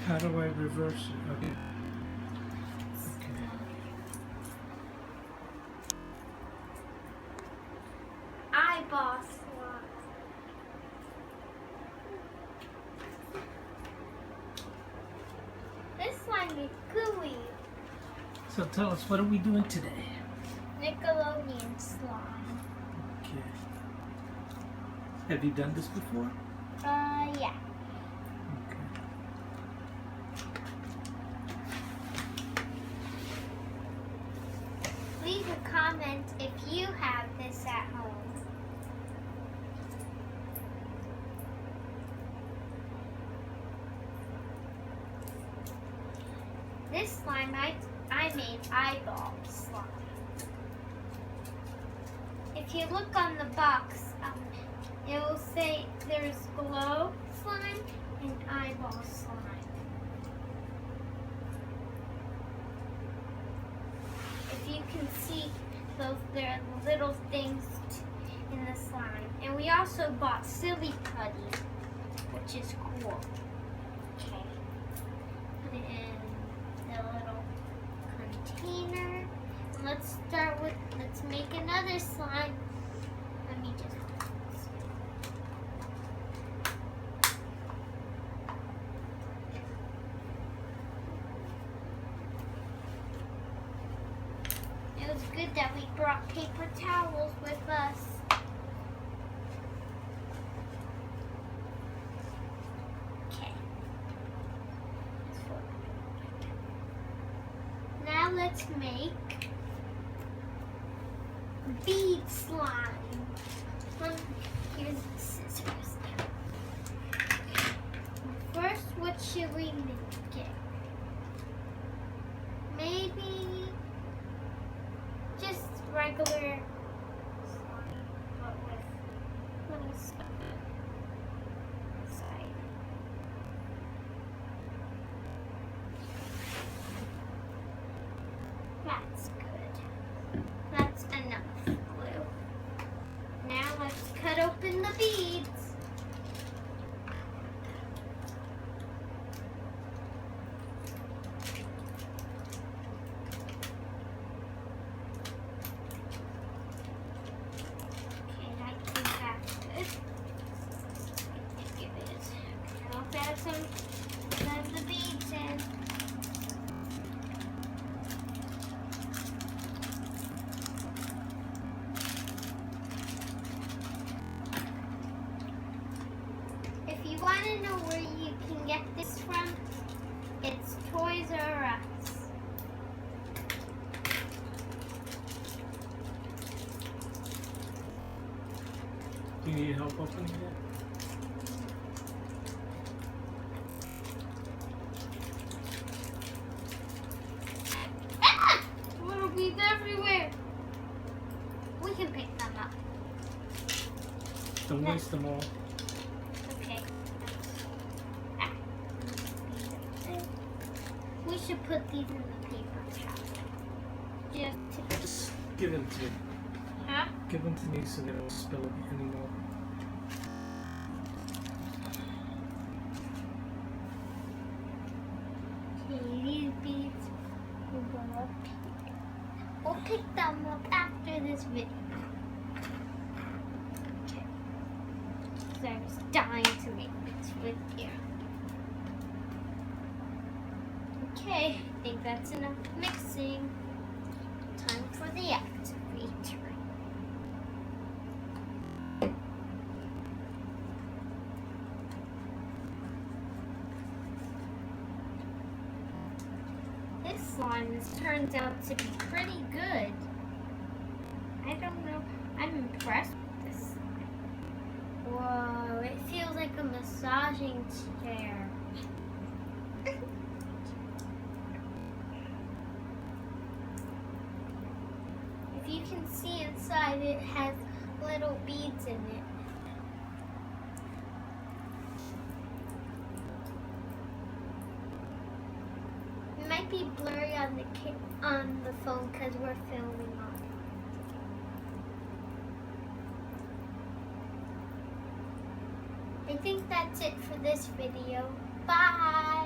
How do I reverse it? Okay. Eyeball slime. This slime is gooey. So tell us, what are we doing today? Nickelodeon slime. Okay. Have you done this before? Yeah. Okay. Leave a comment if you have this at home. This slime, I made eyeball slime. If you look on the box, it will say there's glow slime and eyeball slime. If you can see those, there are little things in the slime. And we also bought Silly Putty, which is cool. Okay. Put it in the little container. And let's make another slime. Let me just. It was good that we brought paper towels with us. Okay. Now let's make bead slime. Here's the scissors. First, what should we make it? Maybe just regular slime, but with little stuff inside. That's good. That's enough glue. Now let's cut open the beads. Okay, I think that's good. I think it is. I'll add some of the beads in. If you want to know where you can get this from, it's Toys R Us. Do you need help opening it? Ah! Little beads everywhere. We can pick them up. Don't waste them all. Okay. Ah. We should put these in the paper towel. Just give them to me. Huh? Give them to me so they don't spill it anymore. Okay, these beads will go up here. We'll pick them up after this video. Okay. So I was dying to make this video. Okay, I think that's enough mixing. Time for the activator. This slime turns out to be pretty good. I don't know. I'm impressed with this slime. Whoa, it feels like a massaging chair. If you can see inside, it has little beads in it. It might be blurry on the phone because we're filming on it. I think that's it for this video. Bye!